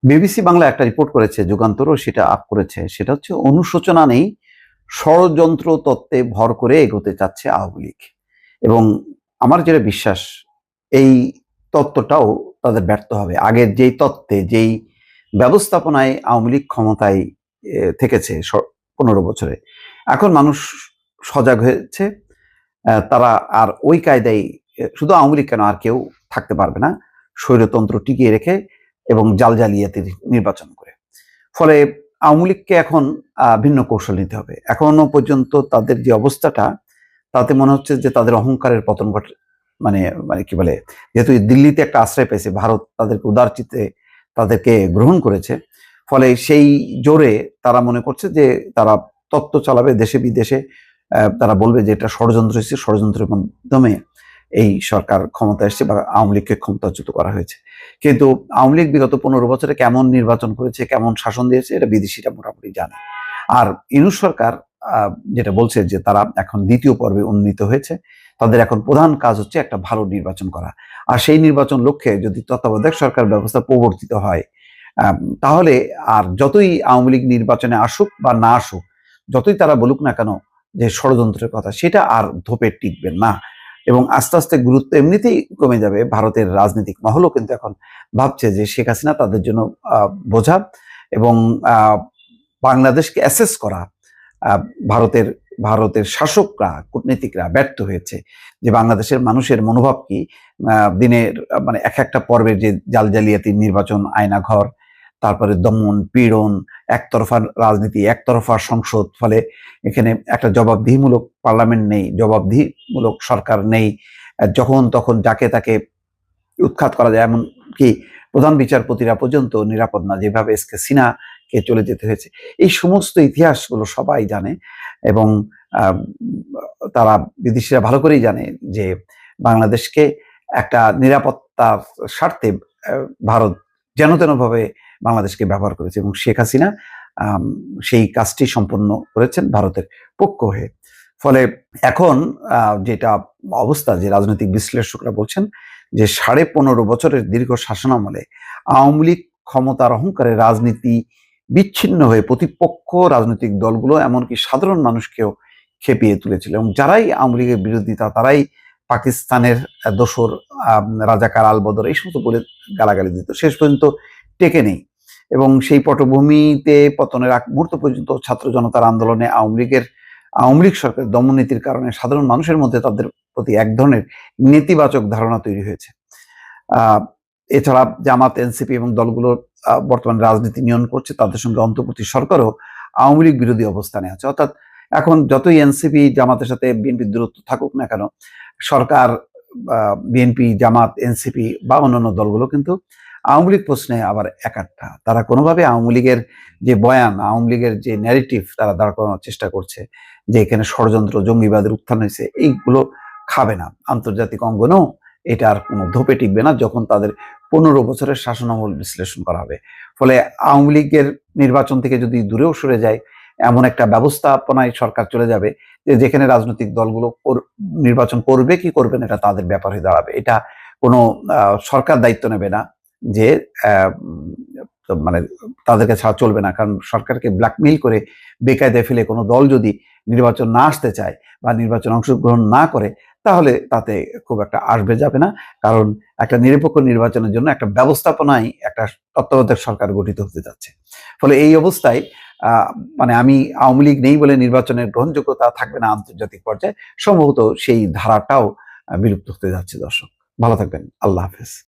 BBC Bangla একটা report করেছে, যুগান্তরও সেটা আপ করেছে। সেটা হচ্ছে অনুশোচনা নেই, ষড়যন্ত্র তত্ত্বে ভর করে এগোতে চাচ্ছে আওয়ামী লীগ। এবং আমার যেটা বিশ্বাস, এই তত্ত্বটাও তাদের ব্যর্থ হবে। আগের যেই তত্ত্বে, যেই ব্যবস্থাপনায় আওয়ামী লীগ ক্ষমতায় থেকেছে 15 বছরে, এখন মানুষ সজাগ হয়েছে। তারা আর ওই কায়দায়, শুধু আওয়ামী লীগ কেন, আর কেউ থাকতে পারবে না স্বৈরতন্ত্র টিকিয়ে রেখে এবং জালজালিয়াতির নির্বাচন করে। ফলে আওয়ামী লীগকে এখন ভিন্ন কৌশল নিতে হবে। এখনো পর্যন্ত তাদের যে অবস্থাটা, তাতে মনে হচ্ছে যে তাদের অহংকারের পতন ঘটে। মানে মানে কি বলে, যেহেতু দিল্লিতে একটা আশ্রয় পেয়েছে, ভারত তাদেরকে উদারচিত্তে তাদেরকে গ্রহণ করেছে, ফলে সেই জোরে তারা মনে করছে যে তারা তত্ত্ব চালাবে দেশে বিদেশে। তারা বলবে যে এটা ষড়যন্ত্র হয়েছে, ষড়যন্ত্রের মাধ্যমে এই সরকার ক্ষমতা এসছে বা আওয়ামী লীগকে ক্ষমতাচ্যুত করা হয়েছে। কিন্তু আওয়ামী লীগ বিগত 15 বছরে কেমন নির্বাচন করেছে, কেমন শাসন দিয়েছে, এটা বিদেশিরা মোটামুটি জানে। আর ইউনূস সরকার যেটা বলছে যে তারা এখন দ্বিতীয় পর্বে উন্নীত হয়েছে, তাদের এখন প্রধান কাজ হচ্ছে একটা ভালো নির্বাচন করা। আর সেই নির্বাচন লক্ষ্যে যদি তত্ত্বাবধায়ক সরকার ব্যবস্থা প্রবর্তিত হয়, তাহলে আর যতই আওয়ামী লীগ নির্বাচনে আসুক বা না আসুক, যতই তারা বলুক না কেন যে ষড়যন্ত্রের কথা, সেটা আর ধোপে টিকবে না। এবং আস্তে আস্তে গুরুত্ব এমনিতেই কমে যাবে। ভারতের রাজনৈতিক মহলও কিন্তু এখন ভাবছে যে শেখ হাসিনা তাদের জন্য বোঝা। এবং বাংলাদেশকে অ্যাসেস করা, ভারতের ভারতের শাসকরা, কূটনীতিকরা ব্যর্থ হয়েছে যে বাংলাদেশের মানুষের মনোভাব কি। দিনের মানে এক একটা পর্বের যে জালজালিয়াতি নির্বাচন, আয়নাঘর, তারপরে দমন পীড়ন, একতরফা রাজনীতি, একতরফা সংসদ, ফলে এখানে একটা জবাবদিহিমূলক পার্লামেন্ট নেই, জবাবদিহিমূলক সরকার নেই। যখন তখন যাকে তাকে উৎখাত করা যায়, এমনকি প্রধান বিচারপতিরা পর্যন্ত নিরাপদ না, যেভাবে এস কে সিনহাকে চলে যেতে হয়েছে। এই সমস্ত ইতিহাসগুলো সবাই জানে এবং তারা, বিদেশিরা ভালো করেই জানে যে বাংলাদেশকে একটা নিরাপত্তার স্বার্থে ভারত যেন তেনভাবে বাংলাদেশকে ব্যবহার করেছে এবং শেখ হাসিনা সেই কাজটি সম্পন্ন করেছেন ভারতের পক্ষ হয়ে। ফলে এখন যেটা অবস্থা, যে রাজনৈতিক বিশ্লেষকরা বলছেন যে 15.5 বছরের দীর্ঘ শাসনামলে আওয়ামী লীগ ক্ষমতার অহংকারে রাজনীতি বিচ্ছিন্ন হয়ে প্রতিপক্ষ রাজনৈতিক দলগুলো, এমনকি সাধারণ মানুষকেও খেপিয়ে তুলেছিল। এবং যারাই আওয়ামী লীগের বিরোধিতা, তারাই পাকিস্তানের দোসর, রাজাকার, আলবদর, এই সমস্ত বলে গালাগালি দিত। শেষ পর্যন্ত টেকে নেই। এবং সেই পটভূমিতে পতনের আগ মুহূর্ত পর্যন্ত ছাত্র জনতার আন্দোলনে আওয়ামী লীগ সরকারের দমননীতির কারণে সাধারণ মানুষের মধ্যে তাদের প্রতি এক ধরনের নেতিবাচক ধারণা তৈরি হয়েছে। এছাড়া জামাত, এনসিপি এবং দলগুলোর বর্তমানে রাজনীতি নিয়ন্ত্রণ করছে, তাদের সঙ্গে অন্তর্বর্তী সরকারও আওয়ামী লীগ বিরোধী অবস্থানে আছে। অর্থাৎ এখন যতই এনসিপি জামাতের সাথে বিএনপির দূরত্ব থাকুক না কেন, সরকার, বিএনপি, জামাত, এনসিপি বা অন্যান্য দলগুলো কিন্তু আওয়ামী লীগ প্রশ্নে আবার একাট্টা। তারা কোনোভাবে আওয়ামী লীগের যে বয়ান, আওয়ামী লীগের যে ন্যারেটিভ তারা দাঁড় করানোর চেষ্টা করছে যে এখানে ষড়যন্ত্র, জঙ্গিবাদের উত্থান হয়েছে, এইগুলো খাবে না। আন্তর্জাতিক অঙ্গনেও এটা আর কোনো ধোপে টিকবে না যখন তাদের 15 বছরের শাসনামল বিশ্লেষণ করা হবে। ফলে আওয়ামী লীগের নির্বাচন থেকে যদি দূরেও সরে যায়, এমন একটা ব্যবস্থাপনায় সরকার চলে যাবে যে যেখানে রাজনৈতিক দলগুলো নির্বাচন করবে কি করবে না, এটা তাদের ব্যাপার হয়ে দাঁড়াবে। এটা কোনো সরকার দায়িত্ব নেবে না যে মানে তাদেরকে ছাড়া চলবে না। কারণ সরকারকে ব্ল্যাকমেইল করে বেকায়দায় ফেলে কোনো দল যদি নির্বাচন না আসতে চায় বা নির্বাচনে অংশগ্রহণ না করে, তাহলে তাতে খুব একটা আসবে যাবে না। কারণ একটা নিরপেক্ষ নির্বাচনের জন্য একটা ব্যবস্থাপনায় একটা তত্ত্বাবধায়ক সরকার গঠিত হতে যাচ্ছে। ফলে এই অবস্থায় মানে আমি আওয়ামী লীগ নেই বলে নির্বাচনের গ্রহণযোগ্যতা থাকবে না আন্তর্জাতিক পর্যায়ে, সম্ভবত সেই ধারাটাও বিলুপ্ত হতে যাচ্ছে। দর্শক ভালো থাকবেন, আল্লাহ হাফেজ।